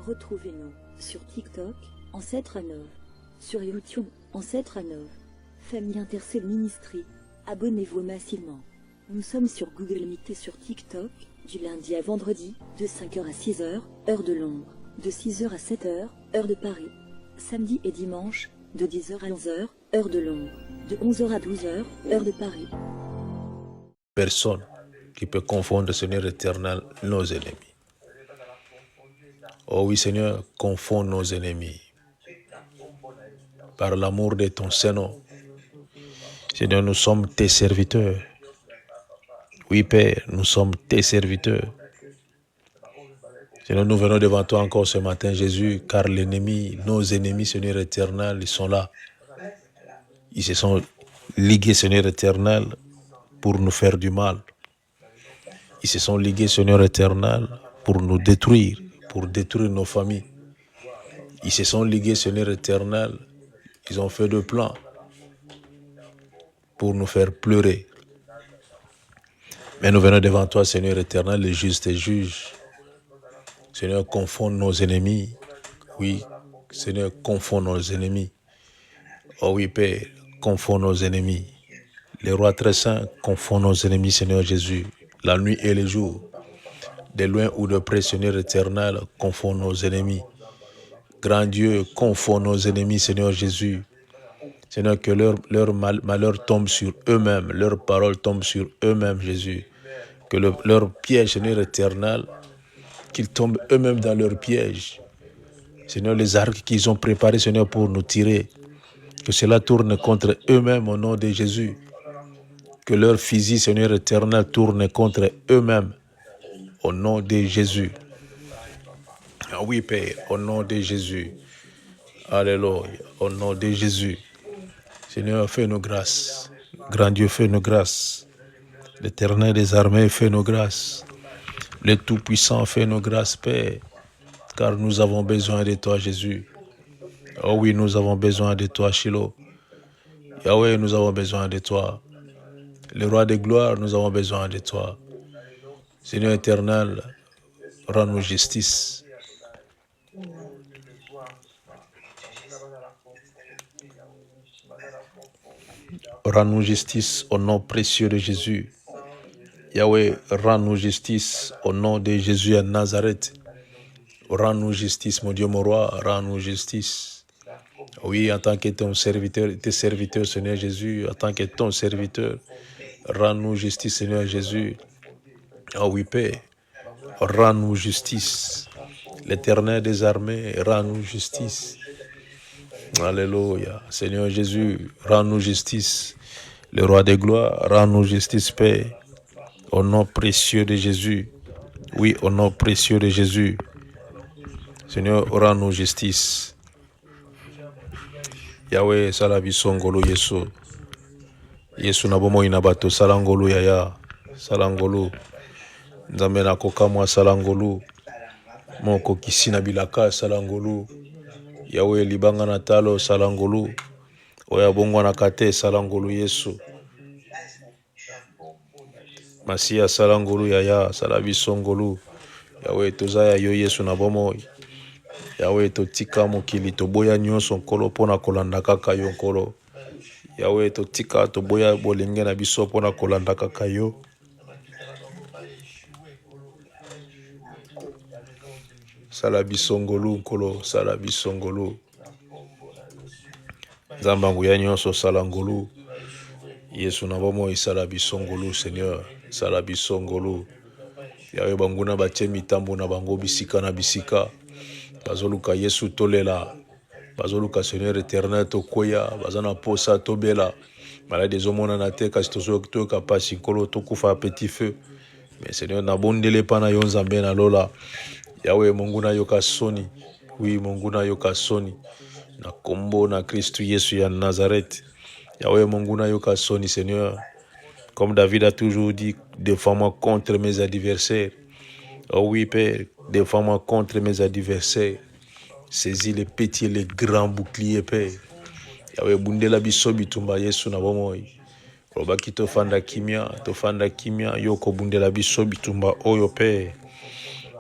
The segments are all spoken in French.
Retrouvez-nous sur TikTok, Ancêtre Anov. Sur YouTube, Ancêtre Anov. Famille Intercell Ministry. Abonnez-vous massivement. Nous sommes sur Google Meet et sur TikTok, du lundi à vendredi, de 5h à 6h, heure de Londres, de 6h à 7h, heure de Paris. Samedi et dimanche, de 10h à 11h, heure de Londres, de 11h à 12h, heure de Paris. Personne qui peut confondre, Seigneur éternel, nos ennemis. Oh oui, Seigneur, confonds nos ennemis. Par l'amour de ton Saint-Nom. Seigneur, nous sommes tes serviteurs. Oui, Père, nous sommes tes serviteurs. Seigneur, nous venons devant toi encore ce matin, Jésus, car l'ennemi, nos ennemis, Seigneur éternel, ils sont là. Ils se sont ligués, Seigneur éternel, pour nous faire du mal. Ils se sont ligués, Seigneur éternel, pour nous détruire, pour détruire nos familles. Ils se sont ligués, Seigneur éternel, ils ont fait de plans pour nous faire pleurer. Mais nous venons devant toi, Seigneur éternel, le juste et juge. Seigneur, confonds nos ennemis. Oui, Seigneur, confonds nos ennemis. Oh oui, Père, confonds nos ennemis. Les rois très saints, confonds nos ennemis, Seigneur Jésus, la nuit et le jour. De loin ou de près, Seigneur éternel, confonds nos ennemis. Grand Dieu, confonds nos ennemis, Seigneur Jésus. Seigneur, que leur malheur tombe sur eux-mêmes, leurs paroles tombent sur eux-mêmes, Jésus. Que leur piège, Seigneur éternel, qu'ils tombent eux-mêmes dans leur piège. Seigneur, les arcs qu'ils ont préparés, Seigneur, pour nous tirer, que cela tourne contre eux-mêmes au nom de Jésus. Que leur fusil, Seigneur éternel, tourne contre eux-mêmes au nom de Jésus. Ah oui, Père, au nom de Jésus. Alléluia, au nom de Jésus. Seigneur, fais-nous grâce. Grand Dieu, fais-nous grâce. L'Éternel des armées, fais-nous grâce. Le Tout-Puissant, fais-nous grâce, Père, car nous avons besoin de toi, Jésus. Oh oui, nous avons besoin de toi, Shiloh. Yahweh, nous avons besoin de toi. Le roi de gloire, nous avons besoin de toi. Seigneur éternel, rends-nous justice. Rends-nous justice au nom précieux de Jésus. Yahweh, rends-nous justice au nom de Jésus à Nazareth. Rends-nous justice, mon Dieu, mon roi, rends-nous justice. Oui, en tant que ton serviteur, tes serviteurs, Seigneur Jésus, en tant que ton serviteur, rends-nous justice, Seigneur Jésus. Oh oui, Père, rends-nous justice. L'Éternel des armées, rends-nous justice. Alléluia. Seigneur Jésus, rends-nous justice. Le roi des gloires, rends-nous justice, Père. Au nom précieux de Jésus. Oui, au nom précieux de Jésus. Seigneur, rends-nous justice. Yahweh, salabi songolo Yesu. Yesu na bomo inabato salangolo yaya. Salangolo. Nzambe na kokamwa salangolo. Moko kisina bilaka salangolo. Yahweh libanga na talo salangolo. Oya bongwa na kate salangolo Yesu. Masia salangolo yaya. Salabi songolo. Yahweh tozaya yo Yesu na bomo. Yahweh totika mokili toboya nyonso nkolo pona kolanda kaka yo nkolo. Yahweh totika toboya bolenge na biso pona kolanda kaka yo. Sala bisongolo nkolo, sala bisongolo. Nzamba nguya nyonso sala ngolo. Yesu na bomo isala bisongolo, Seigneur. Sala bisongolo. Yahweh banguna batie mitambo na bango bisika na bisika. Bazoluka Yesu tolela. Bazoluka Seigneur éternel tokoya. Bazana posa tobela. Malade ezomona na te kasi tozoyoka pasi nkolo tokufa à petit feu. Mais Seigneur nabondele pana yo nzambe na lola. Yahweh monguna yoka soni. Oui, monguna yoka soni. Na kombo na Christ Yesu ya Nazareth. Yahweh monguna yoka soni, Seigneur. Comme David a toujours dit, défends-moi contre mes adversaires. Oh oui, Père, défends-moi contre mes adversaires. Saisis les petits et les grands boucliers, Père. Yahweh bundela biso bitumba Yesu na bomoi. Robaki tofanda kimia, yoko bundela biso bitumba oyo, Père.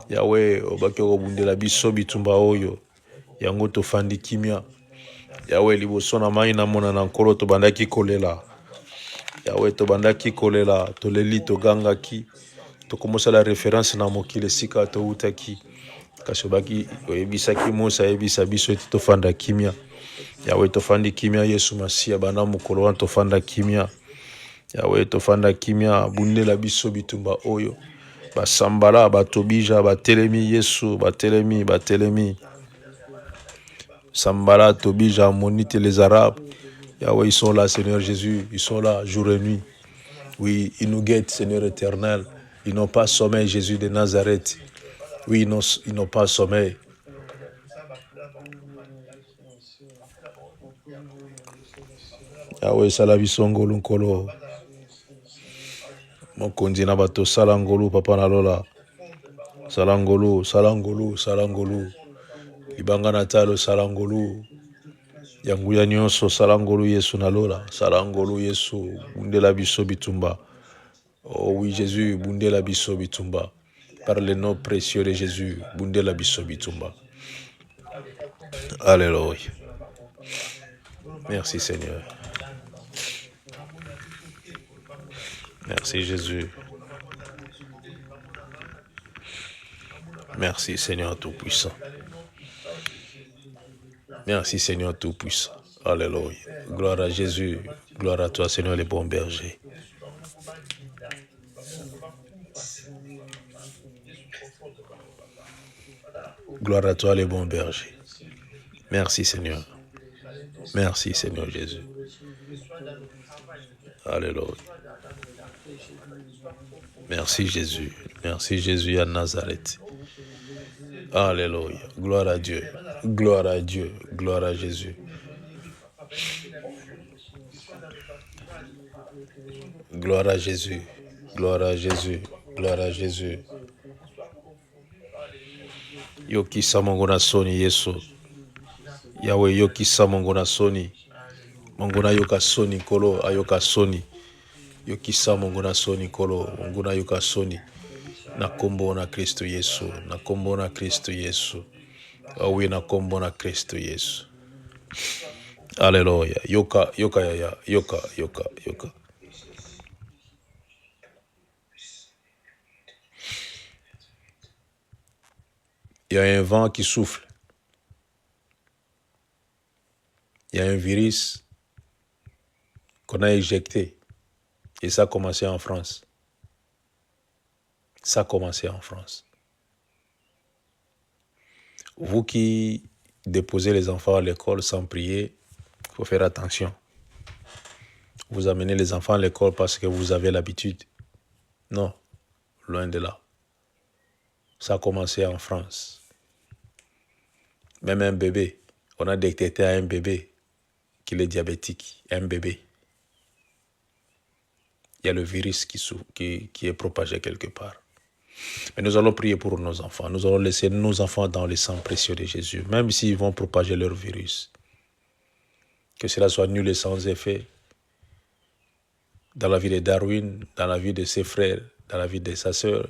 Yahweh obaki kobundela biso bitumba oyo yango tofandi kimia. Yahweh liboso na mai na mona na nkolo tobandaki kolela. Yahweh tobandaki kolela, toleli togangaki, tokomosala référence na mokili sika toutaki. Kasi obaki oyebisaki Musa yebisa biso eti tofanda kimia. Yahweh tofandi kimia Yesu Masiya bana mokolo wana tofanda kimia. Yahweh tofanda kimia bundela biso bitumba oyo. Basambala, batobija, batelemi Yesu, batelemi. Sambala, Tobija, Monite, les Arabes. Yahweh, ils sont là, Seigneur Jésus. Ils sont là, jour et nuit. Oui, ils nous guettent, Seigneur éternel. Ils n'ont pas sommeil, Jésus de Nazareth. Oui, ils n'ont pas sommeil. Yahweh, Salabisongolo, Nkolo. Mokondi na bato, Salangolo, Papa Nalola. Salangolo. Ibanga Natalo, Salangolo. Yanguya nyonso salangolo Yesu nalola, salangolo Yesu bundela biso bitumba. Oh oui Jésus, bundela biso bitumba. Par le nom précieux de Jésus, bundela biso bitumba. Alléluia. Merci Seigneur. Merci Jésus. Merci Seigneur Tout-Puissant. Merci Seigneur Tout-Puissant. Alléluia. Gloire à Jésus. Gloire à toi Seigneur le bon berger. Gloire à toi le bon berger. Merci Seigneur. Merci Seigneur Jésus. Alléluia. Merci Jésus. Merci Jésus à Nazareth. Alléluia. Gloire à Dieu. Gloire à Dieu. Gloire à Jésus. Gloire à Jésus. Gloire à Jésus. Gloire à Jésus. Yokisa mongona soni Yesu. Yahweh yokisa mongona soni. Mongona yoka soni kolo ayoka soni. Yokisa mongona soni kolo. Mongona yoka soni. Na kombo na Kristo Yesu. Na kombo na Kristo Yesu. Ah oui, na kombo na Kristo Yesu. Alléluia. Yoka. Il y a un vent qui souffle. Il y a un virus qu'on a éjecté. Et ça a commencé en France. Ça a commencé en France. Vous qui déposez les enfants à l'école sans prier, il faut faire attention. Vous amenez les enfants à l'école parce que vous avez l'habitude. Non, loin de là. Ça a commencé en France. Même un bébé, on a détecté à un bébé qu'il est diabétique. Un bébé. Il y a le virus qui est propagé quelque part. Mais nous allons prier pour nos enfants. Nous allons laisser nos enfants dans le sang précieux de Jésus, même s'ils vont propager leur virus. Que cela soit nul et sans effet dans la vie de Darwin, dans la vie de ses frères, dans la vie de sa sœur,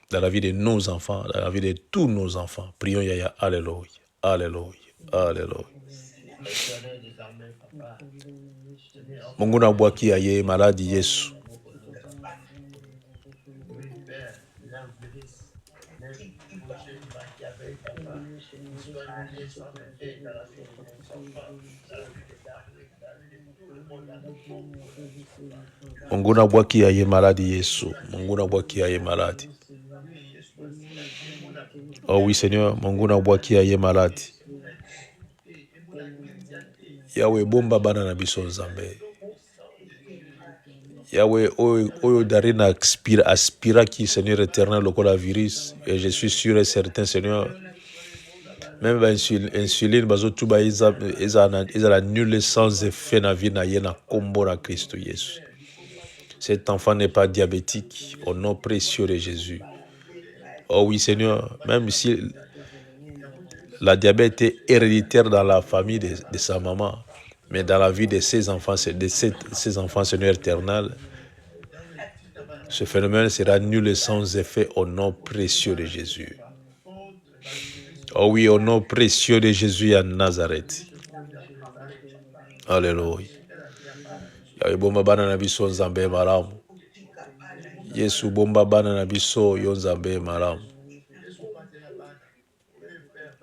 dans la vie de nos enfants, dans la vie de tous nos enfants. Prions Yahya. Alléluia. Alléluia. Alléluia. Mungu na bwaki aye maladi Yesu. Mungu na bwaki aye maladi Yesu. Mungu na bwaki aye maladi. Oh oui Seigneur, Mungu na bwaki aye maladi. Yahweh bomba bana na biso nzambe. Yahweh oyo darina aspira qui Seigneur éternel lokola virus. Et je suis sûr et certain Seigneur. Même insuline bazo tuba eza la nulle sans effet na vie na ye na kombo na Christo Yesu. Cet enfant n'est pas diabétique au nom précieux de Jésus. Oh oui Seigneur, même si la diabète est héréditaire dans la famille de sa maman, mais dans la vie de ses enfants, Seigneur éternel, Ce phénomène sera nul et sans effet au nom précieux de Jésus. Oh oui, au nom précieux de Jésus à Nazareth. Alléluia. Yawe bomba bana na biso nzambe malamu. Yesu bomba bana na biso yo nzambe malamu.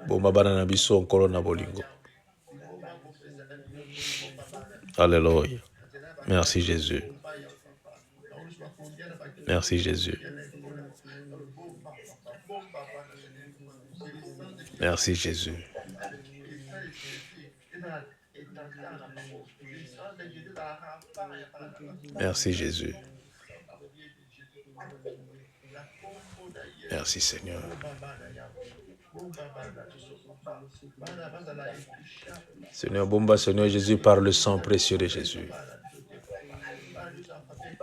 Bomba bana na biso nkolo na bolingo. Alléluia. Merci Jésus. Merci Jésus. Merci Jésus. Merci Jésus. Merci Seigneur. Seigneur bomba, Seigneur Jésus, par le sang précieux de Jésus.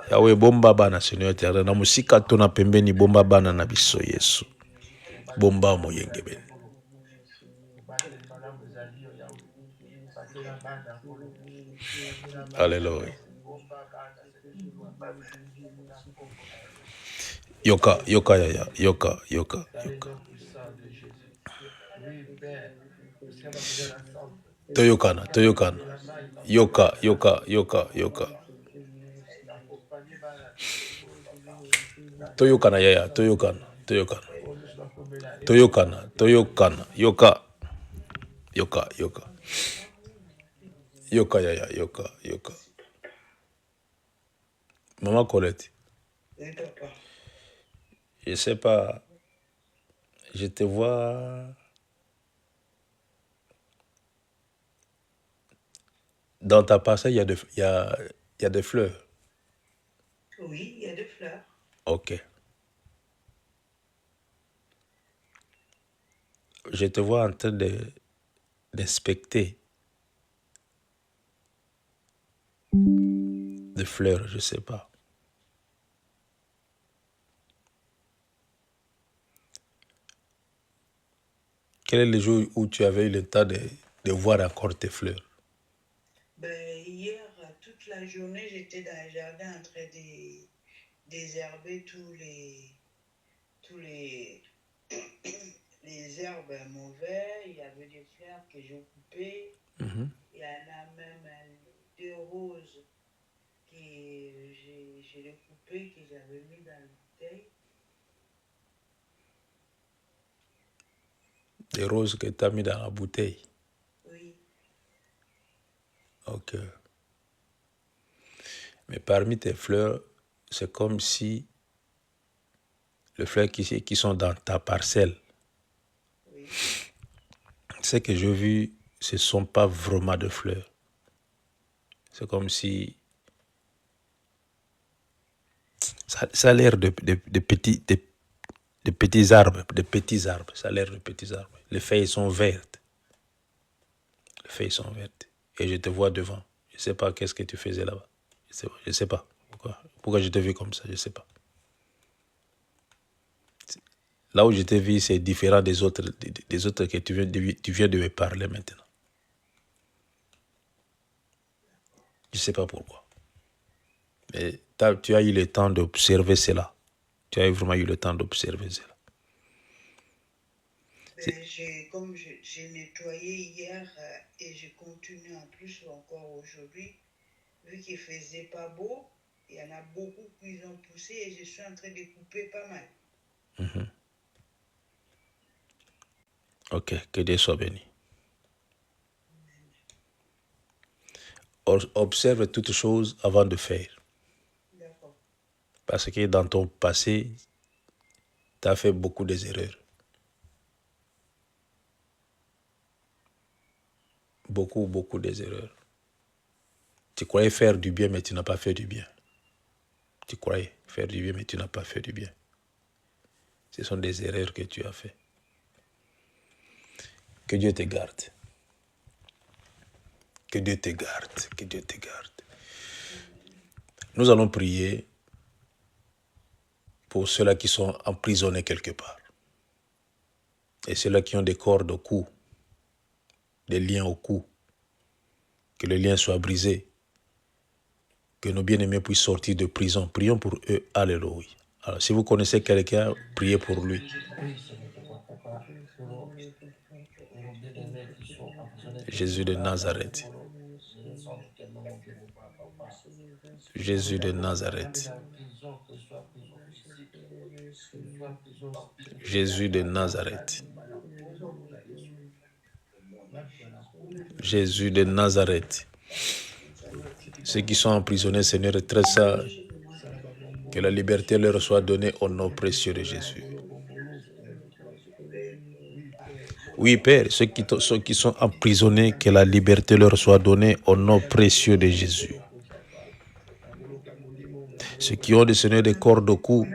Yahweh bomba bana Seigneur éternel. Na musika tona pembeni bomba bana na biso Yesu. Bomba moyenge beni. Alléluia. Yoka, yoka, yaya, yoka, yoka, yoka. Toyokana, toyokana. Yoka, yoka, yoka, yoka. Toyokana, yaya, toyokana, toyokana. Toyokana, toyokana, yoka. Yoka, yoka. Yoka, yaya, yoka, yoka. Maman Colette. Je sais pas, je te vois dans ta passée, il y a des fleurs. Oui, il y a des fleurs. Ok. Je te vois en train d'inspecter des fleurs, je sais pas. Quel est le jour où tu avais eu le temps de voir encore tes fleurs? Ben, hier, toute la journée, j'étais dans le jardin en train de désherber tous les, les herbes mauvaises. Il y avait des fleurs que j'ai coupées. Il y en a même deux roses que j'ai les coupées, que j'avais mis dans la bouteille. Des roses que tu as mis dans la bouteille? Oui. Ok. Mais parmi tes fleurs, c'est comme si les fleurs qui sont dans ta parcelle, Oui. ce que j'ai vu, ce ne sont pas vraiment de fleurs. C'est comme si ça a l'air de petits arbres, Ça a l'air de petits arbres. Les feuilles sont vertes. Et je te vois devant. Je ne sais pas qu'est-ce que tu faisais là-bas. Je ne sais pas. Pourquoi je t'ai vu comme ça, je ne sais pas. Là où je t'ai vu, c'est différent des autres que tu viens de me parler maintenant. Je ne sais pas pourquoi. Mais tu as eu le temps d'observer cela. Tu as vraiment eu le temps d'observer cela. Comme j'ai nettoyé hier et j'ai continué en plus encore aujourd'hui, vu qu'il ne faisait pas beau, il y en a beaucoup qui ont poussé et je suis en train de couper pas mal. Ok, que Dieu soit béni. Observe toutes choses avant de faire. D'accord. Parce que dans ton passé, tu as fait beaucoup d'erreurs. Beaucoup d'erreurs. Tu croyais faire du bien, mais tu n'as pas fait du bien. Tu croyais faire du bien, mais tu n'as pas fait du bien. Ce sont des erreurs que tu as fait. Que Dieu te garde. Que Dieu te garde. Que Dieu te garde. Nous allons prier pour ceux-là qui sont emprisonnés quelque part. Et ceux-là qui ont des cordes au cou, des liens au cou. Que le lien soit brisé. que nos bien-aimés puissent sortir de prison. Prions pour eux. Alléluia. Alors, si vous connaissez quelqu'un, priez pour lui. Jésus de Nazareth. Jésus de Nazareth. Jésus de Nazareth. Jésus de Nazareth. Ceux qui sont emprisonnés, Seigneur, est très sage. Que la liberté leur soit donnée au nom précieux de Jésus. Oui, Père, ceux qui sont emprisonnés, que la liberté leur soit donnée au nom précieux de Jésus. Ceux qui ont, Seigneur, des cordes au cou,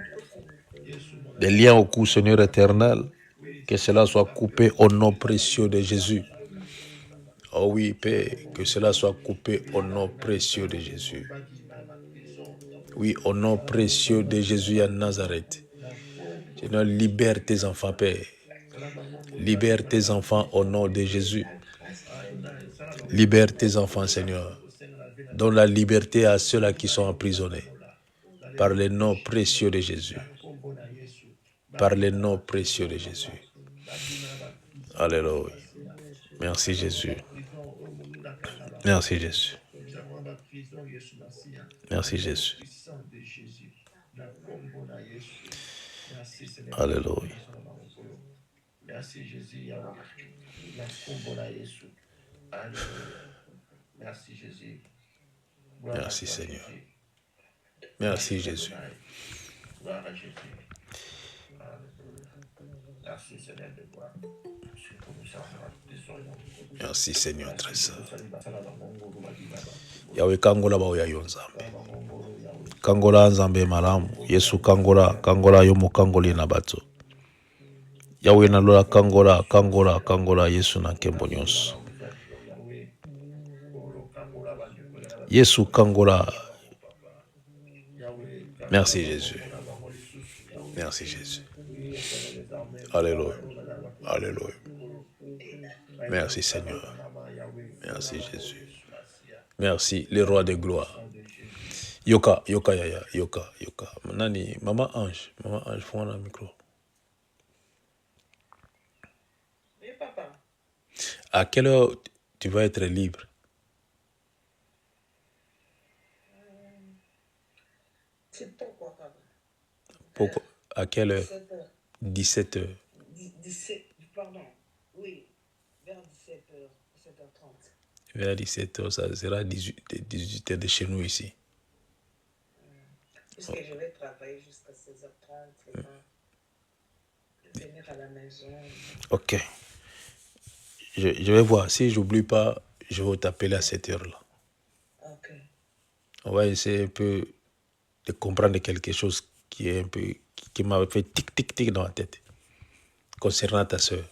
des liens au cou, Seigneur éternel, que cela soit coupé au nom précieux de Jésus. Oh oui, Père, que cela soit coupé au nom précieux de Jésus. Oui, au nom précieux de Jésus à Nazareth. Seigneur, libère tes enfants, Père. Libère tes enfants au nom de Jésus. Libère tes enfants, Seigneur. Donne la liberté à ceux-là qui sont emprisonnés. Par le nom précieux de Jésus. Par le nom précieux de Jésus. Alléluia. Merci Jésus. Merci Jésus. Merci Jésus. Alléluia. Merci Jésus. Merci Jésus. Merci Seigneur. Merci Jésus. Merci Seigneur très saint. Yahweh kangola ba ya yonzambe. Kangola nzambe malamu. Yesu kangola yo mukangoli na bato. Yahweh na lola kangola Yesu na nkembo nyonso. Yesu kangola. Merci Jésus. Merci Jésus. Alléluia. Alléluia. Merci Seigneur. Merci Jésus. Merci le roi de gloire. Yoka. Nani, Maman Ange, prends le micro. Oui, papa. À quelle heure tu vas être libre? C'est tôt, quoi, papa. Pourquoi? À quelle heure? 17 heures. 17 heures. Pardon. Oui, vers 17h, 17h30. Vers 17 heures, ça sera 18 heures de chez nous ici. Puisque je vais travailler jusqu'à 16h30, venir à la maison. Ok. Je vais voir. Si je n'oublie pas, je vais t'appeler à cette heure-là. Ok. On va essayer un peu de comprendre quelque chose qui est un peu qui m'a fait tic dans la tête concernant ta soeur.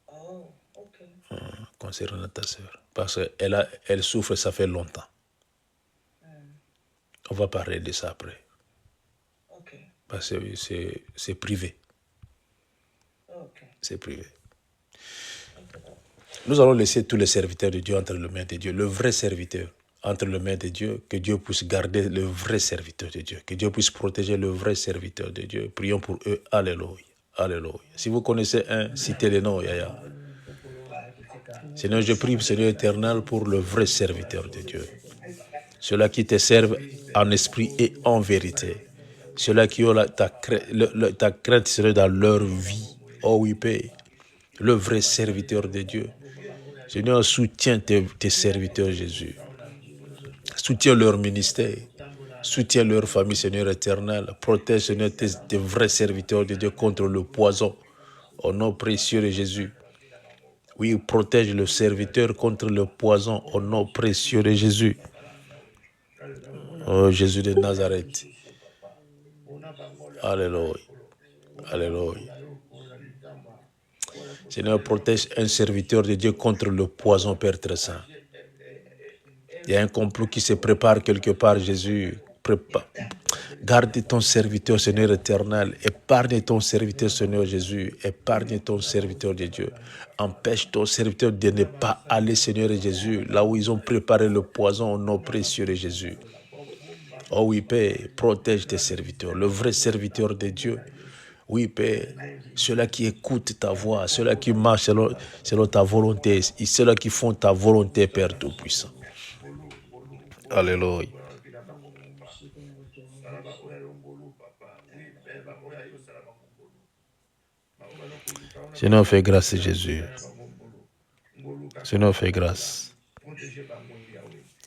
Oh, ok. Concernant ta soeur. Parce qu'elle souffre, ça fait longtemps. On va parler de ça après. Ok. Parce que c'est privé. Ok. C'est privé. Nous allons laisser tous les serviteurs de Dieu entre les mains de Dieu. Le vrai serviteur entre les mains de Dieu. Que Dieu puisse garder le vrai serviteur de Dieu. Que Dieu puisse protéger le vrai serviteur de Dieu. Prions pour eux. Alléluia. Alléluia. Si vous connaissez un, citez le nom, Yaya. Seigneur, je prie, Seigneur éternel, pour le vrai serviteur de Dieu. Ceux-là qui te servent en esprit et en vérité. Ceux-là qui ont ta crainte, Seigneur, dans leur vie. Oh oui, Père. Le vrai serviteur de Dieu. Seigneur, soutiens tes serviteurs, Jésus. Soutiens leur ministère. Soutiens leur famille, Seigneur éternel. Protège, Seigneur, tes vrais serviteurs de Dieu contre le poison. Au nom précieux de Jésus. Oui, protège le serviteur contre le poison. Au nom précieux de Jésus. Oh, Jésus de Nazareth. Alléluia. Alléluia. Seigneur, protège un serviteur de Dieu contre le poison, Père très saint. Il y a un complot qui se prépare quelque part, Jésus. Garde ton serviteur, Seigneur éternel. Épargne ton serviteur, Seigneur Jésus. Épargne ton serviteur de Dieu. Empêche ton serviteur de ne pas aller, Seigneur Jésus, là où ils ont préparé le poison au nom précieux de Jésus. Oh oui, Père, protège tes serviteurs, le vrai serviteur de Dieu. Oui, Père, ceux-là qui écoutent ta voix, ceux-là qui marchent selon ta volonté, ceux-là qui font ta volonté, Père Tout-Puissant. Alléluia. Seigneur, fais grâce, Jésus. Seigneur, fais grâce.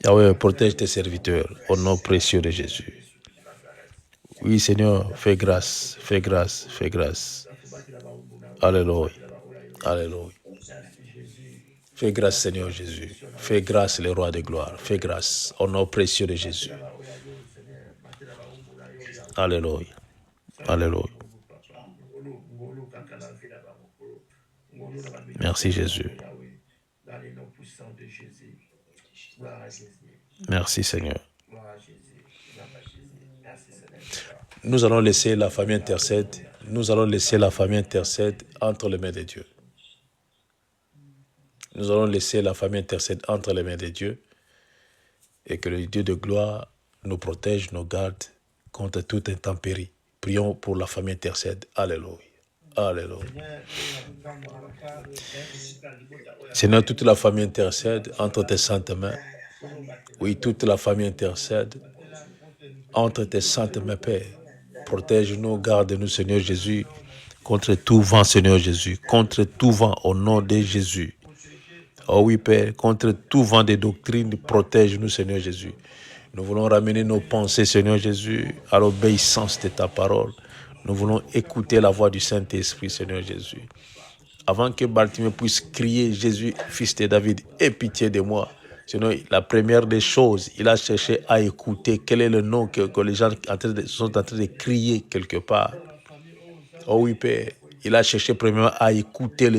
Yahweh, protège tes serviteurs au nom précieux de Jésus. Oui, Seigneur, fais grâce, fais grâce, fais grâce. Alléluia. Alléluia. Fais grâce, Seigneur Jésus. Fais grâce, le roi de gloire. Fais grâce au nom précieux de Jésus. Alléluia. Alléluia. Merci, Jésus. Merci, Seigneur. Nous allons laisser la famille intercède. Nous allons laisser la famille intercède entre les mains de Dieu. Nous allons laisser la famille intercède entre les mains de Dieu et que le Dieu de gloire nous protège, nous garde contre toute intempérie. Prions pour la famille intercède. Alléluia. Alléluia. Seigneur, toute la famille intercède entre tes saintes mains. Oui, toute la famille intercède entre tes saintes mains, Père. Protège-nous, garde-nous, Seigneur Jésus, contre tout vent, Seigneur Jésus, contre tout vent au nom de Jésus. Oh oui, Père, contre tout vent de doctrine, protège-nous, Seigneur Jésus. Nous voulons ramener nos pensées, Seigneur Jésus, à l'obéissance de ta parole. Nous voulons écouter la voix du Saint-Esprit, Seigneur Jésus. Avant que Bartimée puisse crier, Jésus, fils de David, aie pitié de moi. Sinon, la première des choses, il a cherché à écouter quel est le nom que les gens sont en train de crier quelque part. Oh oui, Père, il a cherché premièrement à écouter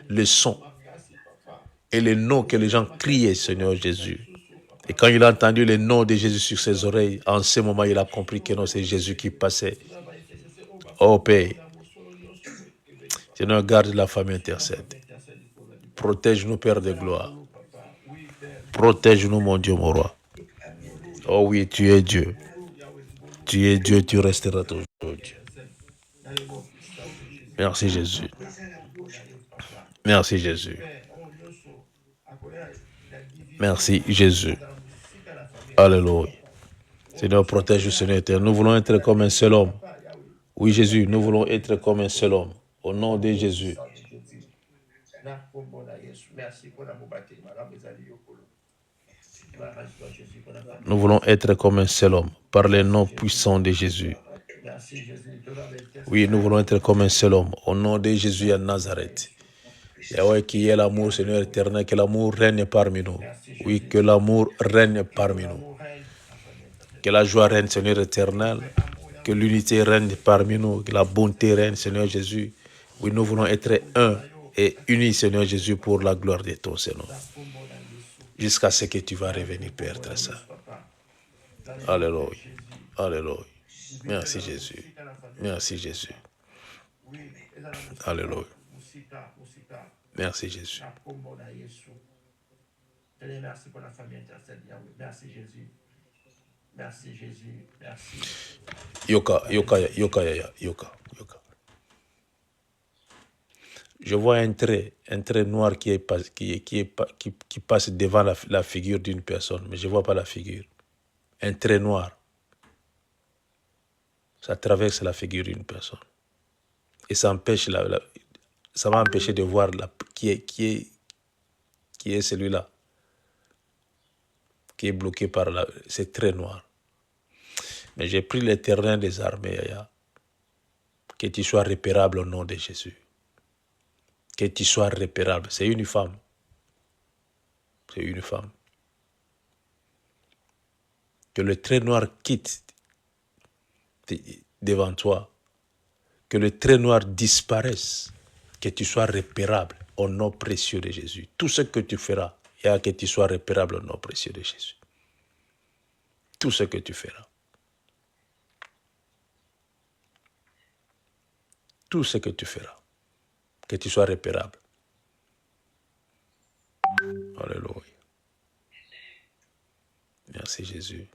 le son et le nom que les gens criaient, Seigneur Jésus. Et quand il a entendu le nom de Jésus sur ses oreilles, en ce moment, il a compris que non, c'est Jésus qui passait. Oh Père, Seigneur, garde la famille intercède. Protège-nous, Père de gloire. Protège-nous, mon Dieu, mon roi. Oh oui, tu es Dieu. Tu es Dieu, tu resteras toujours Dieu. Merci Jésus. Merci Jésus. Merci Jésus. Alléluia. Seigneur, protège le Seigneur éternel. Nous voulons être comme un seul homme. Oui, Jésus, nous voulons être comme un seul homme. Au nom de Jésus. Nous voulons être comme un seul homme, par le nom puissant de Jésus. Oui, nous voulons être comme un seul homme, au nom de Jésus à Nazareth. Yahweh, qui est l'amour, Seigneur éternel, que l'amour règne parmi nous. Oui, que l'amour règne parmi nous. Que la joie règne, Seigneur éternel. Que l'unité règne parmi nous. Que la bonté règne, Seigneur Jésus. Oui, nous voulons être un et unis, Seigneur Jésus, pour la gloire de ton Seigneur. Jusqu'à ce que tu vas revenir, Père très saint. Alléluia. Alléluia. Merci Jésus. Merci Jésus. Alléluia. Merci Jésus. Merci pour la famille intercède. Merci Jésus. Merci Jésus. Merci. Yoka. Je vois un trait noir qui passe devant la figure d'une personne, mais je ne vois pas la figure. Un trait noir. Ça traverse la figure d'une personne. Et ça empêche ça va empêcher de voir qui est celui-là, qui est bloqué par c'est très noir. Mais j'ai pris le terrain des armées, que tu sois repérable au nom de Jésus. Que tu sois repérable. C'est une femme. C'est une femme. Que le trait noir quitte devant toi. Que le trait noir disparaisse. Que tu sois repérable au nom précieux de Jésus. Tout ce que tu feras, il y a que tu sois repérable au nom précieux de Jésus. Tout ce que tu feras. tout ce que tu feras, que tu sois repérable. Alléluia. Merci Jésus.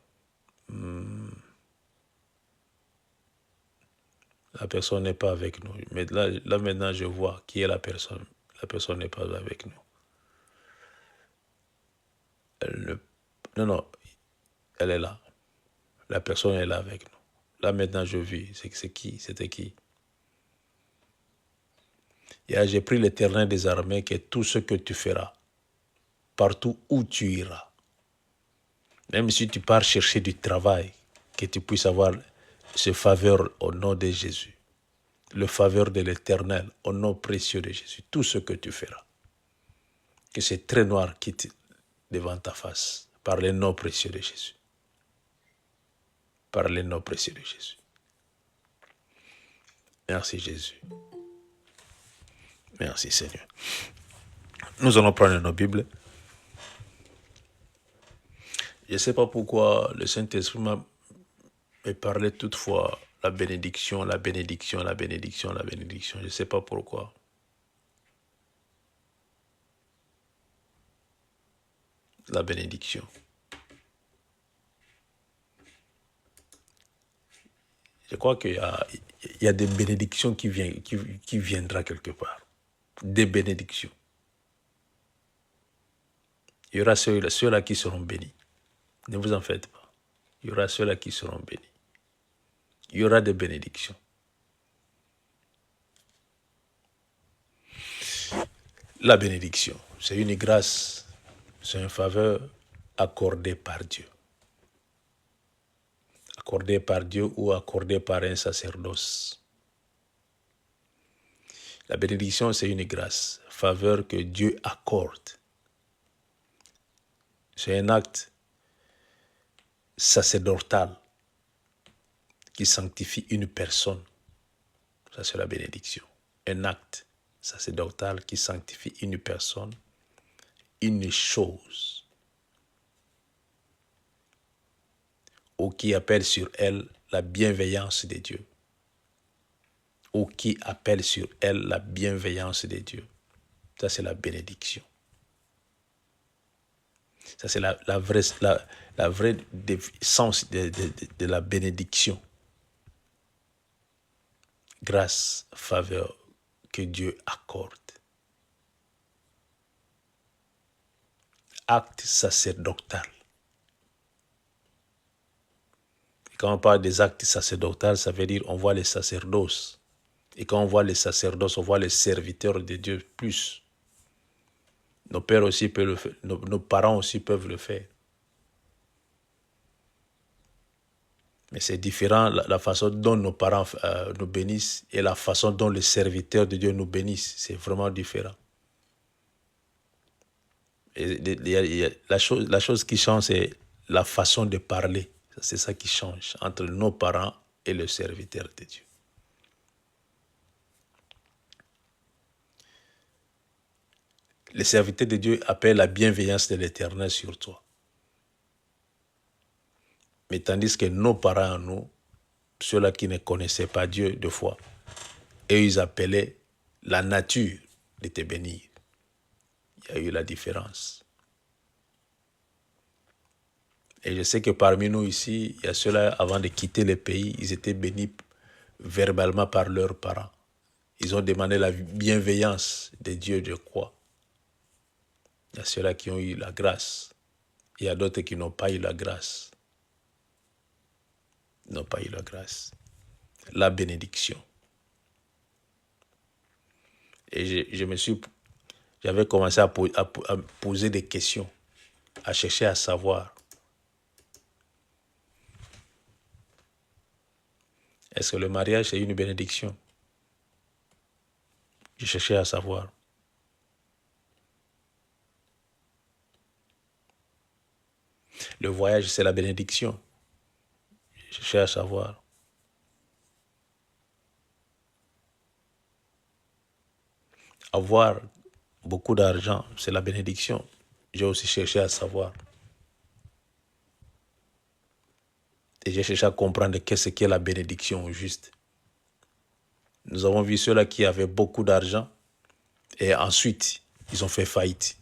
La personne n'est pas avec nous. Mais là maintenant, je vois qui est la personne. La personne n'est pas avec nous. Non, elle est là. La personne est là avec nous. Là maintenant, je vis. C'est qui? C'était qui? Et j'ai pris l'Éternel des armées que tout ce que tu feras, partout où tu iras, même si tu pars chercher du travail, que tu puisses avoir ce faveur au nom de Jésus. Le faveur de l'Éternel au nom précieux de Jésus. Tout ce que tu feras. Que ces traits noirs quittent devant ta face par le nom précieux de Jésus. Par le nom précieux de Jésus. Merci Jésus. Merci Seigneur. Nous allons prendre nos Bibles. Je ne sais pas pourquoi le Saint-Esprit m'a parlé toutefois la bénédiction, la bénédiction, la bénédiction, la bénédiction. Je ne sais pas pourquoi. La bénédiction. Je crois qu'il y a des bénédictions qui viendra quelque part. Des bénédictions. Il y aura ceux-là qui seront bénis. Ne vous en faites pas. Il y aura ceux-là qui seront bénis. Il y aura des bénédictions. La bénédiction, c'est une grâce, c'est une faveur accordée par Dieu. Accordée par Dieu ou accordée par un sacerdoce. La bénédiction, c'est une grâce, faveur que Dieu accorde. C'est un acte sacerdotal qui sanctifie une personne. Ça, c'est la bénédiction. Un acte sacerdotal qui sanctifie une personne, une chose, ou qui appelle sur elle la bienveillance de Dieu. Ou qui appelle sur elle la bienveillance de Dieu. Ça, c'est la bénédiction. Ça, c'est la vraie sens de la bénédiction. Grâce, faveur que Dieu accorde. Acte sacerdotal. Et quand on parle des actes sacerdotaux, ça veut dire on voit les sacerdoces. Et quand on voit les sacerdoces, on voit les serviteurs de Dieu plus. Nos pères aussi peuvent le faire, nos parents aussi peuvent le faire. Mais c'est différent la façon dont nos parents nous bénissent et la façon dont les serviteurs de Dieu nous bénissent. C'est vraiment différent. Et la chose qui change, c'est la façon de parler. C'est ça qui change entre nos parents et le serviteur de Dieu. Les serviteurs de Dieu appellent la bienveillance de l'Éternel sur toi. Mais tandis que nos parents, nous, ceux-là qui ne connaissaient pas Dieu de foi, eux, ils appelaient la nature de te bénir. Il y a eu la différence. Et je sais que parmi nous ici, il y a ceux-là, avant de quitter le pays, ils étaient bénis verbalement par leurs parents. Ils ont demandé la bienveillance de Dieu, je crois. Il y a ceux-là qui ont eu la grâce. Il y a d'autres qui n'ont pas eu la grâce. Ils n'ont pas eu la grâce. La bénédiction. Et j'avais commencé à poser des questions, à chercher à savoir. Est-ce que le mariage est une bénédiction? Je cherchais à savoir. Le voyage, c'est la bénédiction. Je cherchais à savoir. Avoir beaucoup d'argent, c'est la bénédiction. J'ai aussi cherché à savoir. Et j'ai cherché à comprendre qu'est-ce qu'est la bénédiction au juste. Nous avons vu ceux-là qui avaient beaucoup d'argent et ensuite, ils ont fait faillite.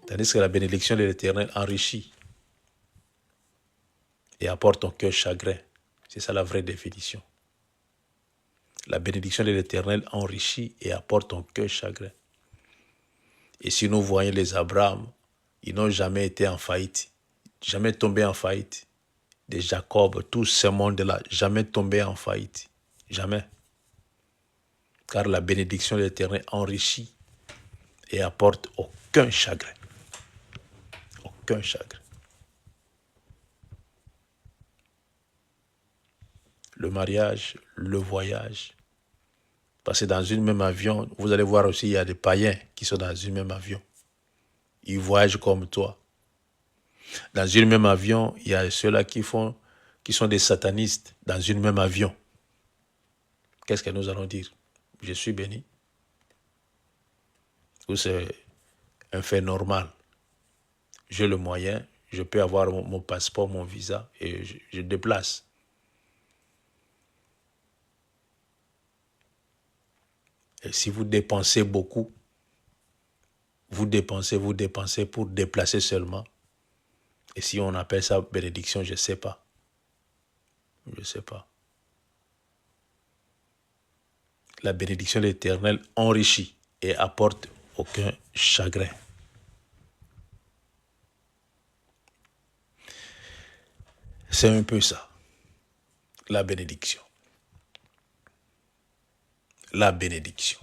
Tandis que la bénédiction de l'Éternel enrichit et apporte ton cœur chagrin. C'est ça la vraie définition. La bénédiction de l'Éternel enrichit et apporte ton cœur chagrin. Et si nous voyons les Abraham, ils n'ont jamais été en faillite, jamais tombé en faillite. Des Jacob, tout ce monde-là, jamais tombé en faillite. Jamais. Car la bénédiction de l'Éternel enrichit et apporte aucun chagrin. Aucun chagrin. Le mariage, le voyage. Parce que dans une même avion, vous allez voir aussi, il y a des païens qui sont dans une même avion. Ils voyagent comme toi. Dans une même avion, il y a ceux-là qui sont des satanistes dans une même avion. Qu'est-ce que nous allons dire? Je suis béni. Ou c'est un fait normal. J'ai le moyen, je peux avoir mon passeport, mon visa et je déplace. Et si vous dépensez beaucoup, vous dépensez pour déplacer seulement. Et si on appelle ça bénédiction, je ne sais pas. Je ne sais pas. La bénédiction de l'Éternel enrichit et apporte aucun chagrin. C'est un peu ça, la bénédiction. La bénédiction.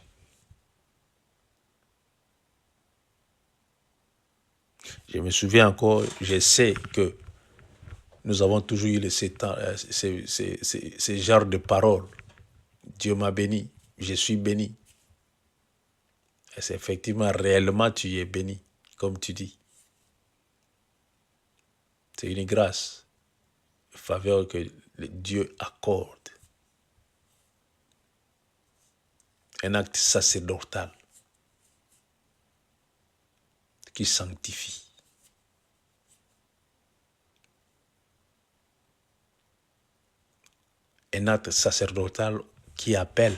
Je me souviens encore, je sais que nous avons toujours eu ces genres de paroles. Dieu m'a béni, je suis béni. Et c'est effectivement, réellement, tu es béni, comme tu dis. C'est une grâce, une faveur que Dieu accorde. Un acte sacerdotal qui sanctifie. Un acte sacerdotal qui appelle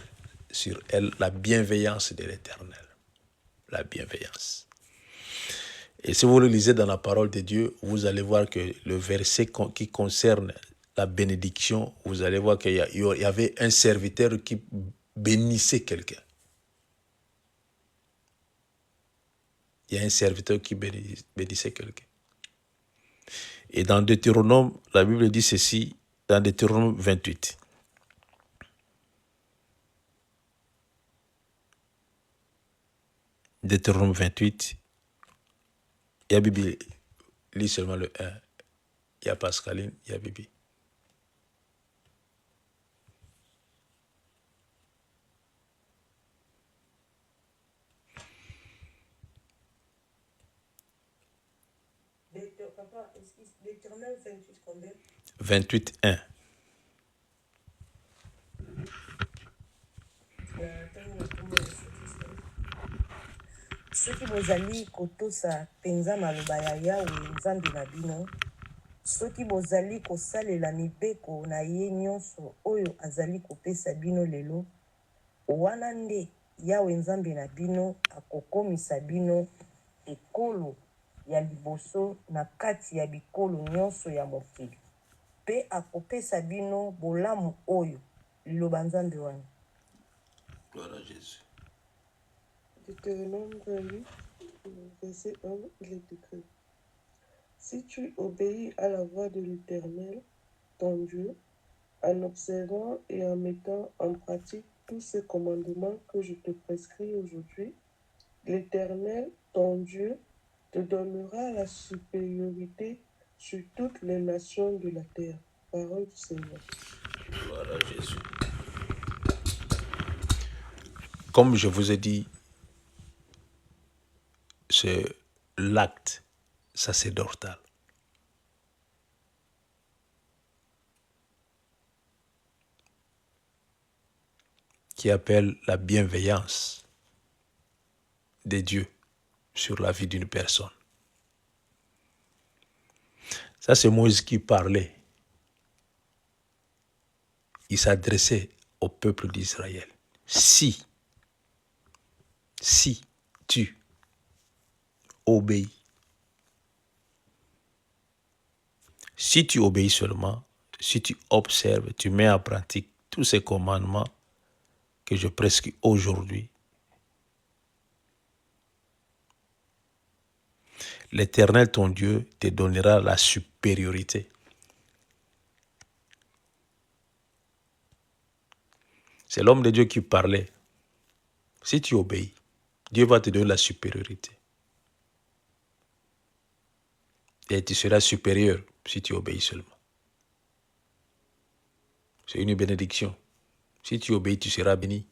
sur elle la bienveillance de l'Éternel. La bienveillance. Et si vous le lisez dans la parole de Dieu, vous allez voir que le verset qui concerne la bénédiction, vous allez voir qu'il y avait un serviteur qui bénissait quelqu'un. Il y a un serviteur qui bénissait quelqu'un. Et dans Deutéronome, la Bible dit ceci, dans Deutéronome 28. Deutéronome 28, il y a Bibi, lis seulement le 1. Il y a Pascaline, il y a Bibi. Papa, l'Éternel 28 combien? 28, 1. Soki bozali kotosa penza maloba ya Yawe Nzambe na bino, soki bozali kosalela mibeko na ye nyonso oyo azali kopesa bino lelo, wana nde Yawe Nzambe na bino akokomisa bino ekolo ya liboso na kati ya bikolo nyonso ya mokili, pe akopesa bino bolamu oyo liloba Nzambe wana. Gloire à Jésus. Deutéronome 28, verset 1, il est écrit: Si tu obéis à la voix de l'Éternel, ton Dieu, en observant et en mettant en pratique tous ces commandements que je te prescris aujourd'hui, l'Éternel, ton Dieu, te donnera la supériorité sur toutes les nations de la terre. Parole du Seigneur. Gloire à Jésus. Comme je vous ai dit, c'est l'acte sacerdotal. Qui appelle la bienveillance de Dieu sur la vie d'une personne. Ça, c'est Moïse qui parlait. il s'adressait au peuple d'Israël. Si tu obéis, si tu obéis seulement, si tu observes, tu mets en pratique tous ces commandements que je prescris aujourd'hui, l'Éternel, ton Dieu, te donnera la supériorité. C'est l'homme de Dieu qui parlait. Si tu obéis, Dieu va te donner la supériorité. Et tu seras supérieur si tu obéis seulement. C'est une bénédiction. Si tu obéis, tu seras béni.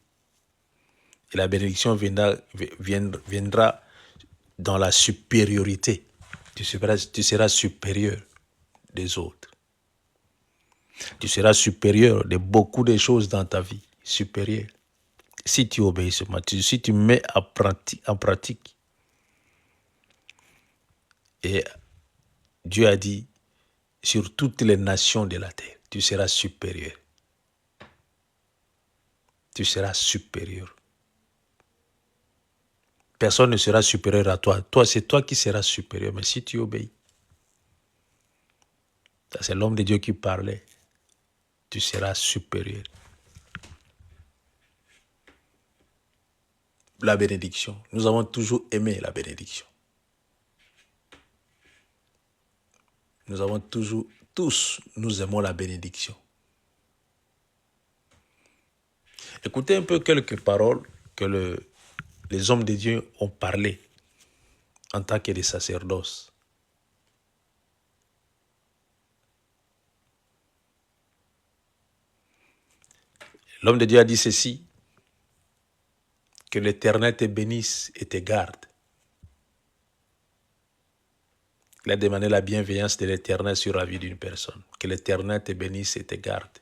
Et la bénédiction viendra dans la supériorité. Tu seras supérieur des autres. Tu seras supérieur de beaucoup de choses dans ta vie. Supérieur. Si tu obéis seulement, si tu mets en pratique. Et Dieu a dit, sur toutes les nations de la terre, tu seras supérieur. Tu seras supérieur. Personne ne sera supérieur à toi. Toi, c'est toi qui seras supérieur. Mais si tu obéis, ça c'est l'homme de Dieu qui parlait, tu seras supérieur. La bénédiction. Nous avons toujours aimé la bénédiction. Nous avons toujours, tous, nous aimons la bénédiction. Écoutez un peu quelques paroles que les hommes de Dieu ont parlé en tant que des sacerdoces. L'homme de Dieu a dit ceci, que l'Éternel te bénisse et te garde. Il a demandé la bienveillance de l'Éternel sur la vie d'une personne. Que l'Éternel te bénisse et te garde.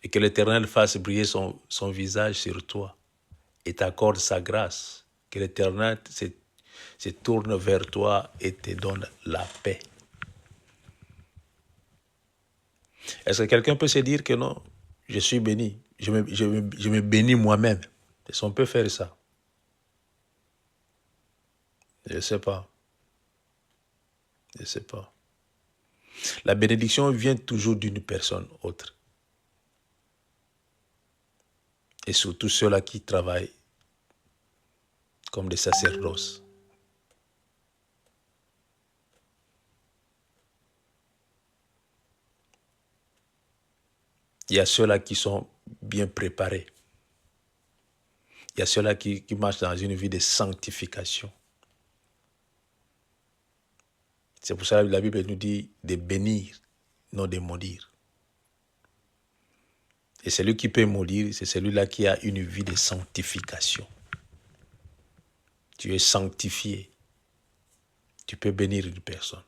Et que l'Éternel fasse briller son visage sur toi et t'accorde sa grâce. Que l'Éternel se tourne vers toi et te donne la paix. Est-ce que quelqu'un peut se dire que non, je suis béni, je me bénis moi-même? Est-ce qu'on peut faire ça? Je ne sais pas. Je ne sais pas. La bénédiction vient toujours d'une personne autre. Et surtout ceux-là qui travaillent comme des sacerdoces. Il y a ceux-là qui sont bien préparés. Il y a ceux-là qui marchent dans une vie de sanctification. C'est pour ça que la Bible nous dit de bénir, non de maudire. Et celui qui peut maudire, c'est celui-là qui a une vie de sanctification. Tu es sanctifié. Tu peux bénir une personne.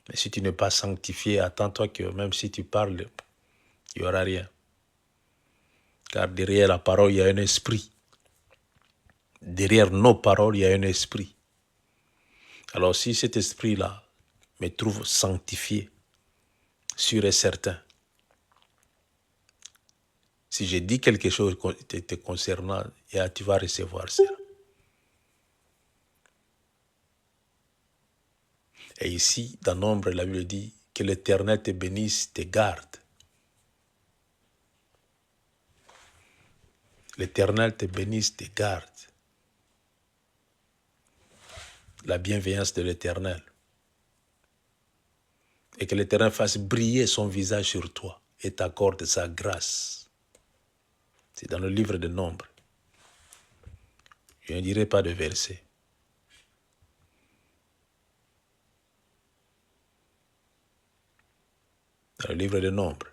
Mais si tu n'es pas sanctifié, attends-toi que même si tu parles, il n'y aura rien. Car derrière la parole, il y a un esprit. Derrière nos paroles, il y a un esprit. Alors si cet esprit-là me trouve sanctifié, sûr et certain, si je dis quelque chose te concernant, tu vas recevoir ça. Et ici, dans Nombre, la Bible dit que l'Éternel te bénisse, te garde. L'Éternel te bénisse, te garde. La bienveillance de l'Éternel. Et que l'Éternel fasse briller son visage sur toi et t'accorde sa grâce. C'est dans le livre de Nombre. Je ne dirai pas de verset. Dans le livre de Nombre.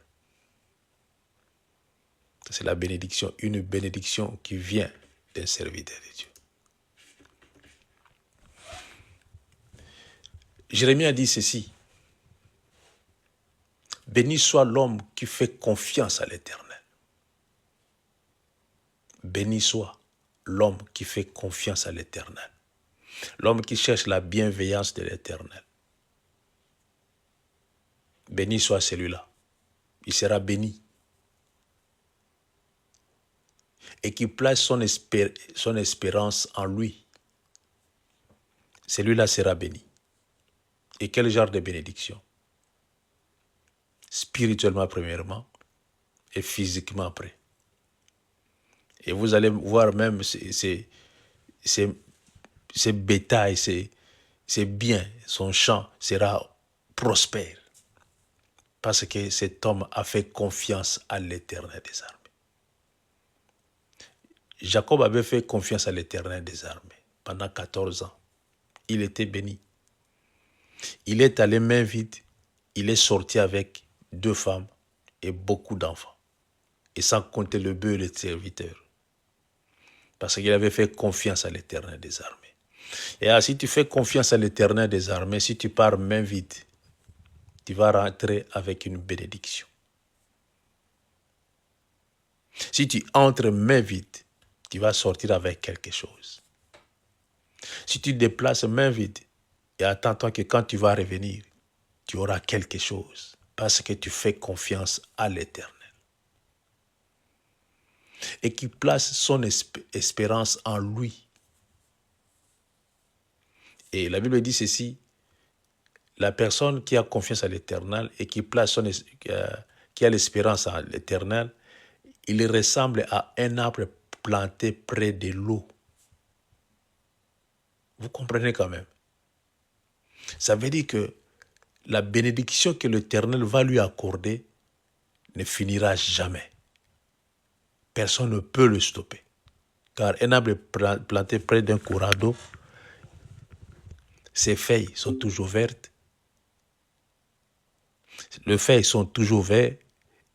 C'est la bénédiction, une bénédiction qui vient d'un serviteur de Dieu. Jérémie a dit ceci. Béni soit l'homme qui fait confiance à l'Éternel. Béni soit l'homme qui fait confiance à l'Éternel. L'homme qui cherche la bienveillance de l'Éternel. Béni soit celui-là. Il sera béni. et qui place son espérance en lui, celui-là sera béni. Et quel genre de bénédiction? Spirituellement premièrement et physiquement après. Et vous allez voir même ces bétails, ces biens, son champ sera prospère. Parce que cet homme a fait confiance à l'Éternel des armées. Jacob avait fait confiance à l'Éternel des armées pendant 14 ans. Il était béni. Il est allé main vide. Il est sorti avec 2 femmes et beaucoup d'enfants. Et sans compter le bœuf et le serviteur. Parce qu'il avait fait confiance à l'Éternel des armées. Et alors, si tu fais confiance à l'Éternel des armées, si tu pars main vide, tu vas rentrer avec une bénédiction. Si tu entres main vide, tu vas sortir avec quelque chose. Si tu déplaces main vide, et attends-toi que quand tu vas revenir, tu auras quelque chose. Parce que tu fais confiance à l'Éternel. Et qui place son espérance en lui. Et la Bible dit ceci, la personne qui a confiance à l'Éternel et qui place qui a l'espérance à l'Éternel, il ressemble à un arbre planté près de l'eau. Vous comprenez quand même? Ça veut dire que la bénédiction que l'Éternel va lui accorder ne finira jamais. Personne ne peut le stopper. Car un arbre planté près d'un courant d'eau, ses feuilles sont toujours vertes. Les feuilles sont toujours vertes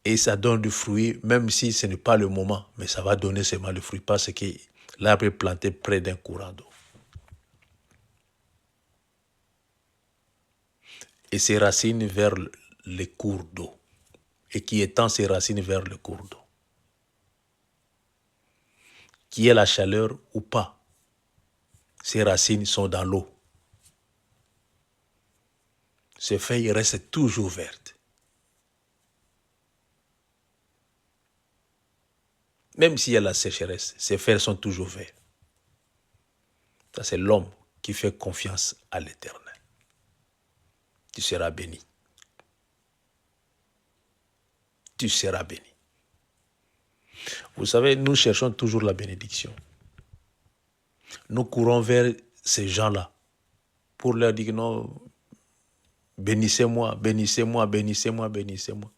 et ça donne du fruit, même si ce n'est pas le moment, mais ça va donner seulement le fruit parce que l'arbre est planté près d'un courant d'eau. Et ses racines vers les cours d'eau. Et qui étend ses racines vers le cours d'eau. Qu'il y ait la chaleur ou pas, ses racines sont dans l'eau. Ses feuilles restent toujours vertes. Même s'il y a la sécheresse, ses feuilles sont toujours vertes. Ça, c'est l'homme qui fait confiance à l'Éternel. Tu seras béni. Tu seras béni. Vous savez, nous cherchons toujours la bénédiction. Nous courons vers ces gens-là pour leur dire non, bénissez-moi, bénissez-moi, bénissez-moi, bénissez-moi.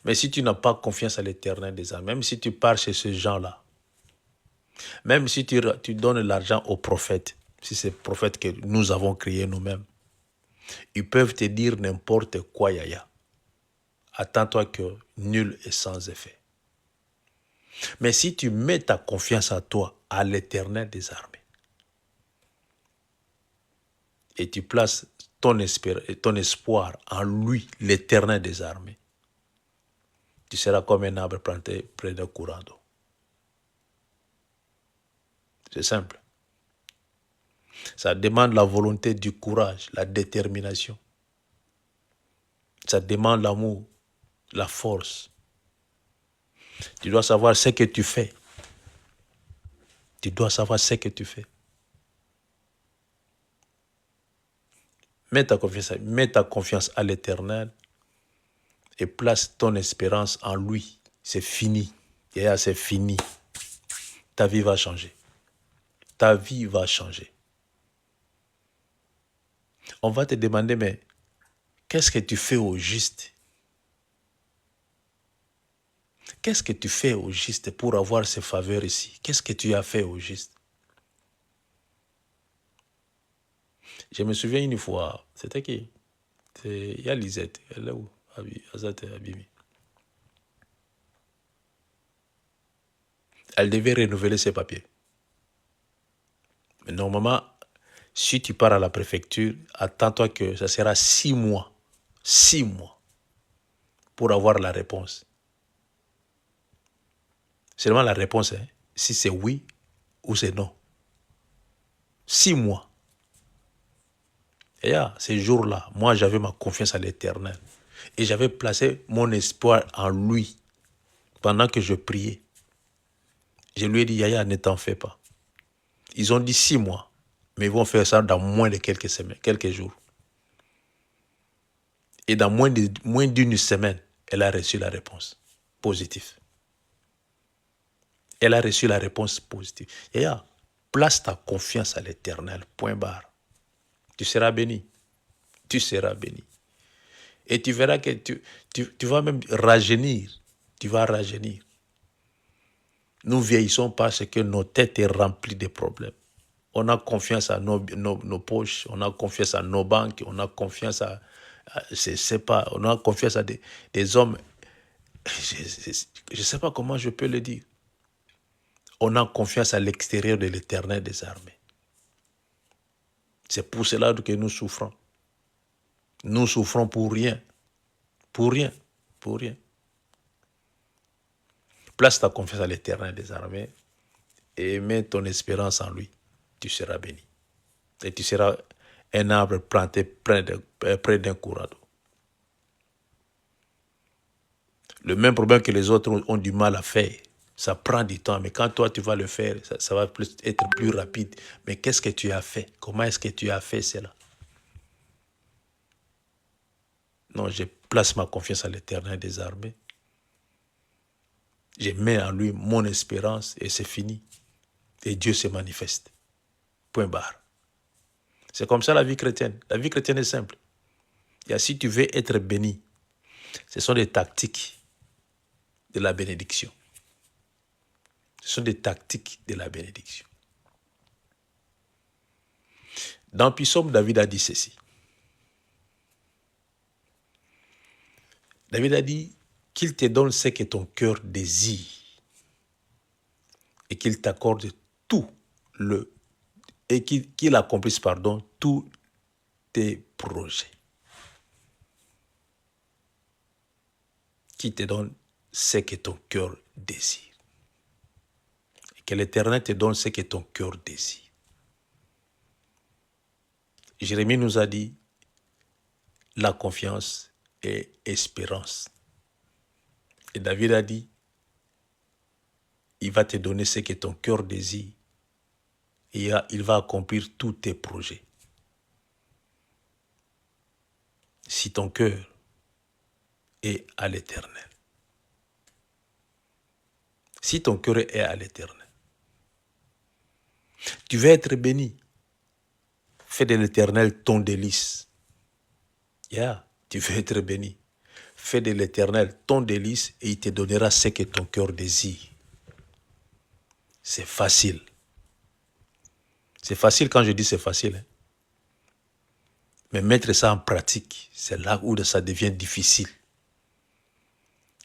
Mais si tu n'as pas confiance à l'Éternel des armées, même si tu pars chez ces gens-là, même si tu donnes l'argent aux prophètes, si c'est les prophètes que nous avons créés nous-mêmes, ils peuvent te dire n'importe quoi, yaya. Attends-toi que nul est sans effet. Mais si tu mets ta confiance à toi, à l'Éternel des armées, et tu places ton espoir en lui, l'Éternel des armées, tu seras comme un arbre planté près d'un courant d'eau. C'est simple. Ça demande la volonté, du courage, la détermination. Ça demande l'amour, la force. Tu dois savoir ce que tu fais. Tu dois savoir ce que tu fais. Mets ta confiance à l'Éternel et place ton espérance en lui. C'est fini. Et là, c'est fini. Ta vie va changer. Ta vie va changer. On va te demander, mais qu'est-ce que tu fais au juste? Qu'est-ce que tu fais au juste pour avoir ces faveurs ici? Qu'est-ce que tu as fait au juste? Je me souviens une fois, c'était qui? Il y a Lisette, elle est où? Azat Abimi. Elle devait renouveler ses papiers. Mais normalement, si tu pars à la préfecture, attends-toi que ça sera 6 mois. 6 mois pour avoir la réponse. Seulement la réponse, hein, si c'est oui ou c'est non. 6 mois. Et à ces jours-là, moi j'avais ma confiance à l'Éternel. Et j'avais placé mon espoir en lui pendant que je priais. Je lui ai dit, Yaya, ne t'en fais pas. Ils ont dit 6 mois, mais ils vont faire ça dans moins de quelques semaines, quelques jours. Et dans moins d'une semaine, elle a reçu la réponse positive. Elle a reçu la réponse positive. Yaya, place ta confiance à l'Éternel, point barre. Tu seras béni. Tu seras béni. Et tu verras que tu vas même rajeunir. Tu vas rajeunir. Nous vieillissons parce que nos têtes sont remplies de problèmes. On a confiance à nos poches, on a confiance à nos banques, on a confiance je sais pas, on a confiance à des hommes. Je ne sais pas comment je peux le dire. On a confiance à l'extérieur de l'Éternel des armées. C'est pour cela que nous souffrons. Nous souffrons pour rien. Pour rien. Pour rien. Place ta confiance à l'Éternel des armées et mets ton espérance en lui. Tu seras béni. Et tu seras un arbre planté près d'un courant d'eau. Le même problème que les autres ont du mal à faire. Ça prend du temps, mais quand toi tu vas le faire, ça va être plus rapide. Mais qu'est-ce que tu as fait? Comment est-ce que tu as fait cela? Non, je place ma confiance à l'Éternel des armées. Je mets en lui mon espérance et c'est fini. Et Dieu se manifeste. Point barre. C'est comme ça la vie chrétienne. La vie chrétienne est simple. Et si tu veux être béni, ce sont des tactiques de la bénédiction. Ce sont des tactiques de la bénédiction. Dans Psaume, David a dit ceci. David a dit qu'il te donne ce que ton cœur désire et qu'il t'accorde tout et qu'il accomplisse, tous tes projets. Qui te donne ce que ton cœur désire. Et que l'Éternel te donne ce que ton cœur désire. Jérémie nous a dit la confiance et espérance. Et David a dit, il va te donner ce que ton cœur désire et il va accomplir tous tes projets. Si ton cœur est à l'Éternel. Si ton cœur est à l'Éternel. Tu veux être béni. Fais de l'Éternel ton délice. Tu veux être béni. Fais de l'Éternel ton délice et il te donnera ce que ton cœur désire. C'est facile. C'est facile quand je dis c'est facile. Mais mettre ça en pratique, c'est là où ça devient difficile.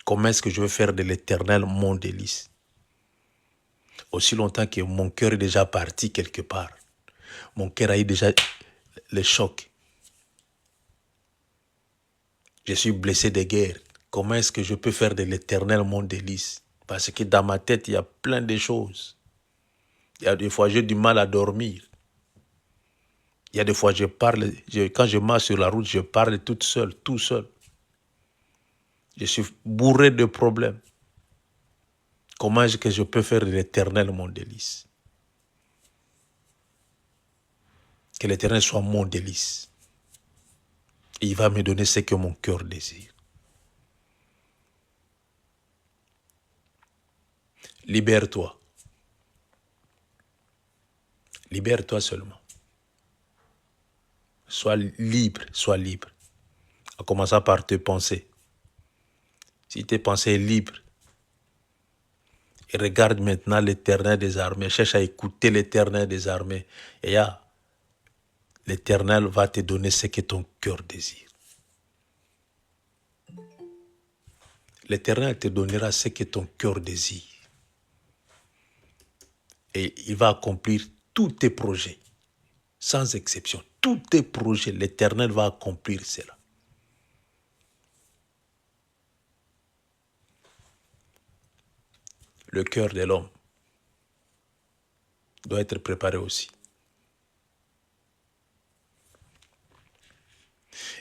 Comment est-ce que je veux faire de l'Éternel mon délice? Aussi longtemps que mon cœur est déjà parti quelque part. Mon cœur a eu déjà le choc. Je suis blessé de guerre. Comment est-ce que je peux faire de l'Éternel mon délice? Parce que dans ma tête, il y a plein de choses. Il y a des fois, j'ai du mal à dormir. Il y a des fois, je parle, quand je marche sur la route, je parle toute seule, tout seul. Je suis bourré de problèmes. Comment est-ce que je peux faire de l'Éternel mon délice? Que l'Éternel soit mon délice. Et il va me donner ce que mon cœur désire. Libère-toi. Libère-toi seulement. Sois libre, sois libre. En commençant par tes pensées. Si tes pensées sont libres, et regarde maintenant l'Éternel des armées, cherche à écouter l'Éternel des armées. Et l'Éternel va te donner ce que ton cœur désire. L'Éternel te donnera ce que ton cœur désire. Et il va accomplir tous tes projets, sans exception. Tous tes projets, l'Éternel va accomplir cela. Le cœur de l'homme doit être préparé aussi.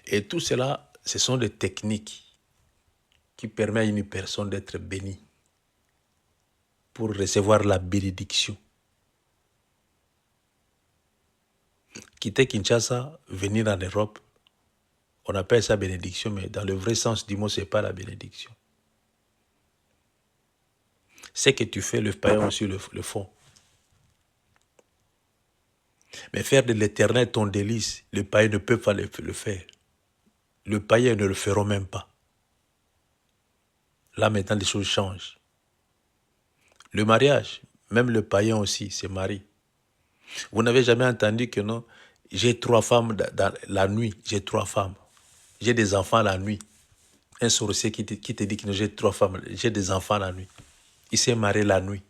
Et tout cela, ce sont des techniques qui permettent à une personne d'être bénie pour recevoir la bénédiction. Quitter Kinshasa, venir en Europe, on appelle ça bénédiction, mais dans le vrai sens du mot, ce n'est pas la bénédiction. Ce que tu fais, le païen aussi le font. Mais faire de l'éternel ton délice, le païen ne peut pas le faire. Le païen ne le fera même pas. Là, maintenant, les choses changent. Le mariage, même le païen aussi se marie. Vous n'avez jamais entendu que non, j'ai 3 femmes dans la nuit, j'ai 3 femmes. J'ai des enfants la nuit. Un sorcier qui te dit que j'ai 3 femmes, j'ai des enfants la nuit. Il s'est marié la nuit.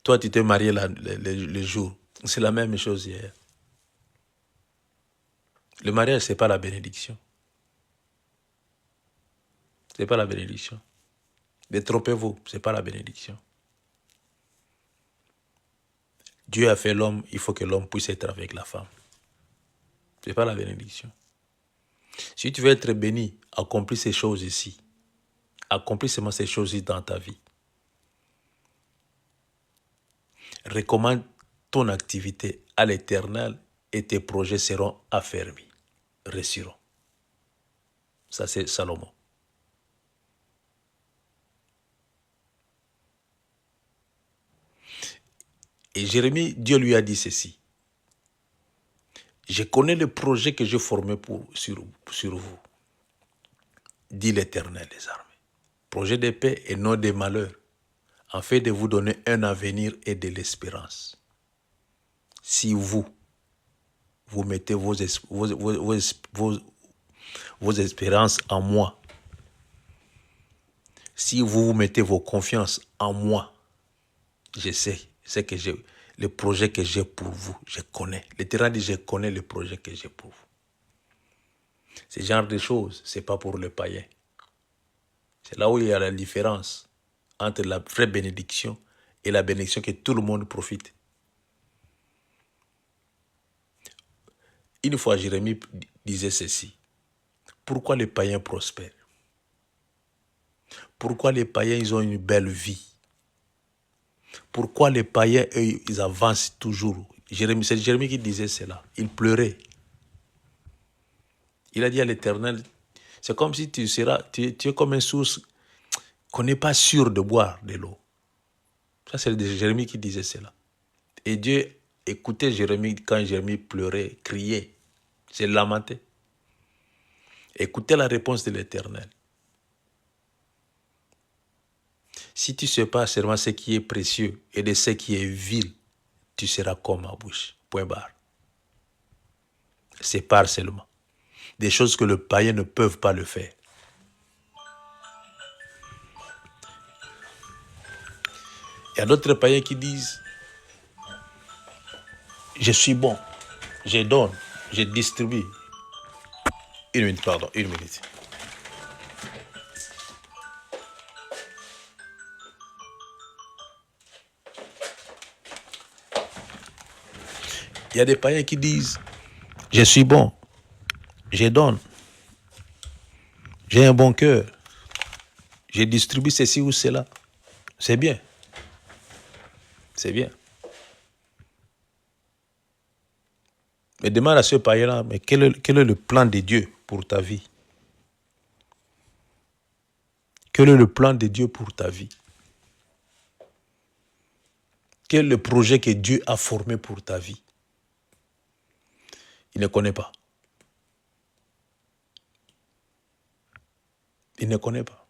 Toi, tu t'es marié le jour. C'est la même chose hier. Le mariage, ce n'est pas la bénédiction. Ce n'est pas la bénédiction. Détrompez-vous, ce n'est pas la bénédiction. Dieu a fait l'homme, il faut que l'homme puisse être avec la femme. Ce n'est pas la bénédiction. Si tu veux être béni, accomplis ces choses ici. Accomplis seulement ces choses-ci dans ta vie. Recommande ton activité à l'Éternel et tes projets seront affermis, réussiront. Ça, c'est Salomon. Et Jérémie, Dieu lui a dit ceci. Je connais le projet que j'ai formé sur vous, dit l'Éternel des armées. Projet de paix et non de malheur, afin de vous donner un avenir et de l'espérance. Si vous mettez vos espérances en moi, si vous mettez vos confiances en moi, je sais que le projet que j'ai pour vous, je connais. L'Éternel dit, je connais le projet que j'ai pour vous. Ce genre de choses, ce n'est pas pour le païen. C'est là où il y a la différence entre la vraie bénédiction et la bénédiction que tout le monde profite. Une fois, Jérémie disait ceci. Pourquoi les païens prospèrent? Pourquoi les païens, ils ont une belle vie? Pourquoi les païens, eux, ils avancent toujours? C'est Jérémie qui disait cela. Il pleurait. Il a dit à l'Éternel, c'est comme si tu es comme une source qu'on n'est pas sûr de boire de l'eau. Ça, c'est Jérémie qui disait cela. Et Dieu écoutait Jérémie quand Jérémie pleurait, criait, se lamentait. Écoutez la réponse de l'Éternel. Si tu ne sais pas seulement ce qui est précieux et de ce qui est vil, tu seras comme ma bouche. Point barre. Sépare seulement. Des choses que le païen ne peut pas le faire. Il y a d'autres païens qui disent, je suis bon, je donne, je distribue. Une minute. Il y a des païens qui disent, je suis bon, je donne, j'ai un bon cœur, je distribue ceci ou cela. C'est bien. C'est bien. Mais demande à ce païen-là, mais quel est le plan de Dieu pour ta vie? Quel est le plan de Dieu pour ta vie? Quel est le projet que Dieu a formé pour ta vie? Il ne connaît pas. Il ne connaît pas.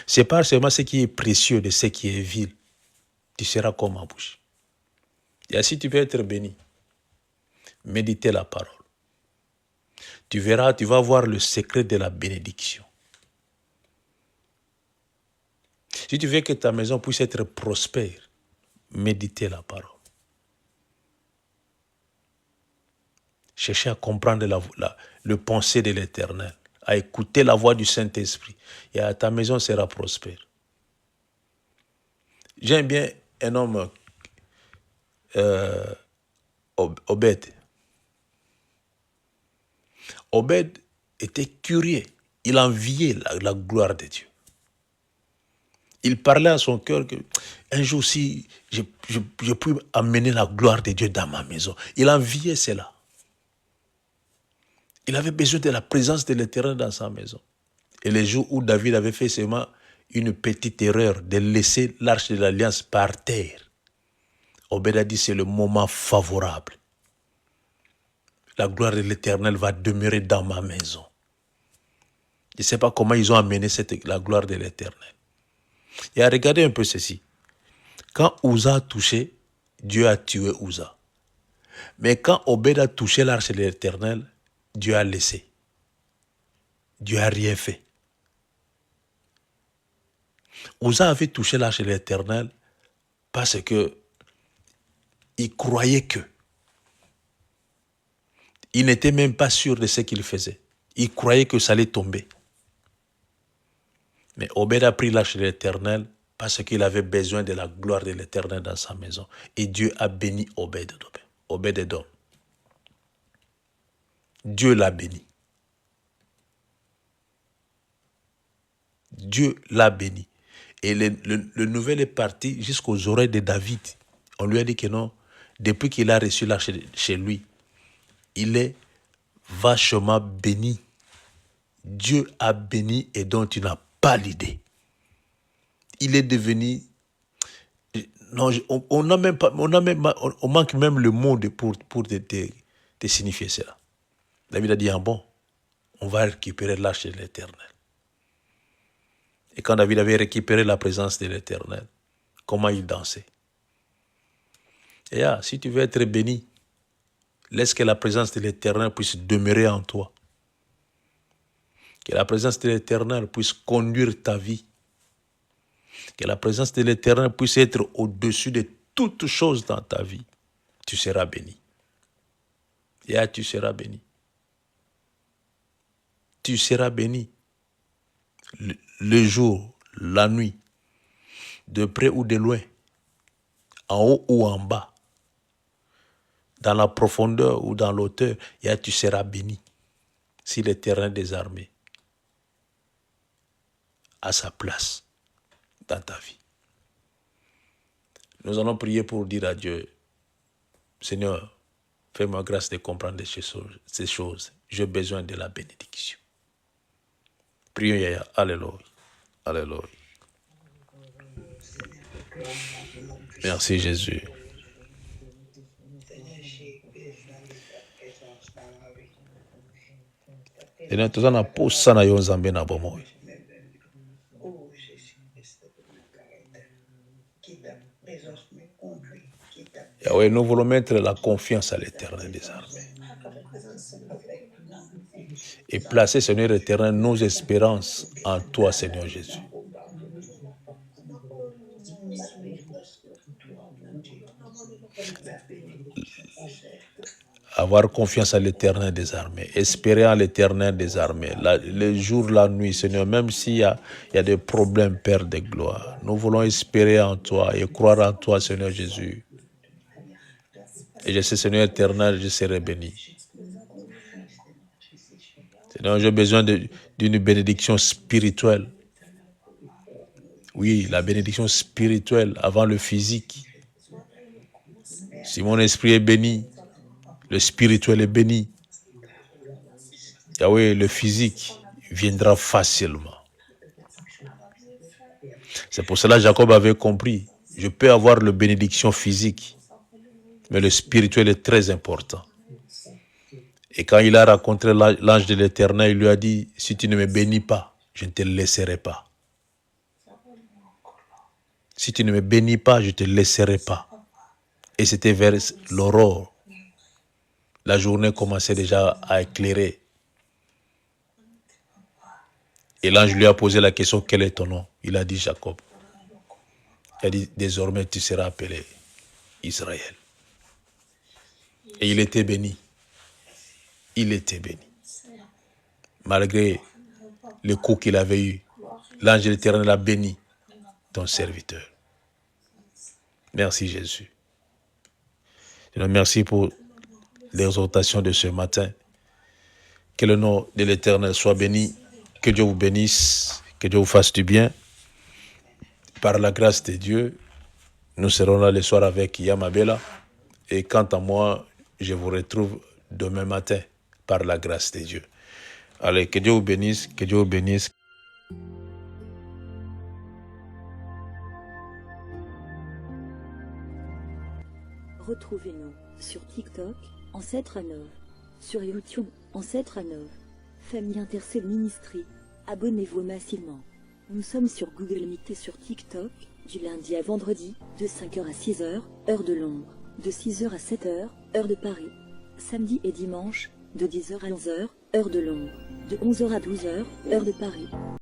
Sépare seulement ce qui est précieux de ce qui est vil. Tu seras comme ma bouche. Et si tu veux être béni, méditez la parole. Tu verras, tu vas voir le secret de la bénédiction. Si tu veux que ta maison puisse être prospère, méditez la parole. Cherchez à comprendre le pensée de l'Éternel, à écouter la voix du Saint-Esprit, et ta maison sera prospère. J'aime bien un homme, Obed. Obed était curieux, il enviait la gloire de Dieu. Il parlait à son cœur que un jour, si je puis amener la gloire de Dieu dans ma maison. Il enviait cela. Il avait besoin de la présence de l'Éternel dans sa maison. Et les jours où David avait fait seulement une petite erreur de laisser l'arche de l'Alliance par terre, Obed a dit, c'est le moment favorable. La gloire de l'Éternel va demeurer dans ma maison. Je ne sais pas comment ils ont amené la gloire de l'Éternel. Et regardez un peu ceci. Quand Uza a touché, Dieu a tué Uza. Mais quand Obed a touché l'arche de l'Éternel, Dieu a laissé. Dieu n'a rien fait. Uza avait touché l'arche de l'Éternel parce que il croyait que. Il n'était même pas sûr de ce qu'il faisait. Il croyait que ça allait tomber. Mais Obed a pris l'arche de l'Éternel parce qu'il avait besoin de la gloire de l'Éternel dans sa maison. Et Dieu a béni Obed-Édom. Dieu l'a béni. Dieu l'a béni. Et le nouvel est parti jusqu'aux oreilles de David. On lui a dit que non, depuis qu'il a reçu l'arche chez lui, il est vachement béni. Dieu a béni et dont tu n'as pas l'idée. Il est devenu... Non, on manque même le mot pour te signifier cela. David a dit, bon, on va récupérer l'arche de l'Éternel. Et quand David avait récupéré la présence de l'Éternel, comment il dansait. Et si tu veux être béni, laisse que la présence de l'Éternel puisse demeurer en toi. Que la présence de l'Éternel puisse conduire ta vie. Que la présence de l'Éternel puisse être au-dessus de toutes choses dans ta vie. Tu seras béni. Et tu seras béni. Tu seras béni. Le jour, la nuit, de près ou de loin, en haut ou en bas, dans la profondeur ou dans l'auteur, tu seras béni. Si l'Éternel des armées a sa place dans ta vie. Nous allons prier pour dire à Dieu, Seigneur, fais-moi grâce de comprendre ces choses. J'ai besoin de la bénédiction. Prions, Yaya. Alléluia. Alléluia. Merci, Jésus. Seigneur, tu as poussé na yo nzambe na bomo. Yahweh, nous voulons mettre la confiance à l'Éternel des armées. Et placer, Seigneur éternel, nos espérances en toi, Seigneur Jésus. Avoir confiance à l'Éternel des armées, espérer en l'Éternel des armées, le jour, la nuit, Seigneur, même s'il y a des problèmes, Père de gloire, nous voulons espérer en toi et croire en toi, Seigneur Jésus. Et je sais, Seigneur éternel, je serai béni. Seigneur, j'ai besoin d'une bénédiction spirituelle. Oui, la bénédiction spirituelle avant le physique. Si mon esprit est béni, le spirituel est béni. Yahweh, le physique viendra facilement. C'est pour cela que Jacob avait compris. Je peux avoir la bénédiction physique, mais le spirituel est très important. Et quand il a rencontré l'ange de l'Éternel, il lui a dit, si tu ne me bénis pas, je ne te laisserai pas. Si tu ne me bénis pas, je ne te laisserai pas. Et c'était vers l'aurore. La journée commençait déjà à éclairer. Et l'ange lui a posé la question, quel est ton nom? Il a dit Jacob. Il a dit, désormais tu seras appelé Israël. Et il était béni. Il était béni. Malgré le coup qu'il avait eu, l'ange de l'Éternel a béni ton serviteur. Merci Jésus. Merci pour l'exhortation de ce matin. Que le nom de l'Éternel soit béni. Que Dieu vous bénisse. Que Dieu vous fasse du bien. par la grâce de Dieu, nous serons là le soir avec Yamabela. Et quant à moi, je vous retrouve demain matin par la grâce de Dieu. Allez, que Dieu vous bénisse, que Dieu vous bénisse. Retrouvez-nous sur TikTok, Ancêtre Anov, sur YouTube, Ancêtre Anov, Famille Intercell Ministry. Abonnez-vous massivement. Nous sommes sur Google Meet et sur TikTok, du lundi à vendredi, de 5h à 6h, heure de Londres, de 6h à 7h, heure de Paris. Samedi et dimanche, de 10h à 11h, heure de Londres, de 11h à 12h, heure de Paris.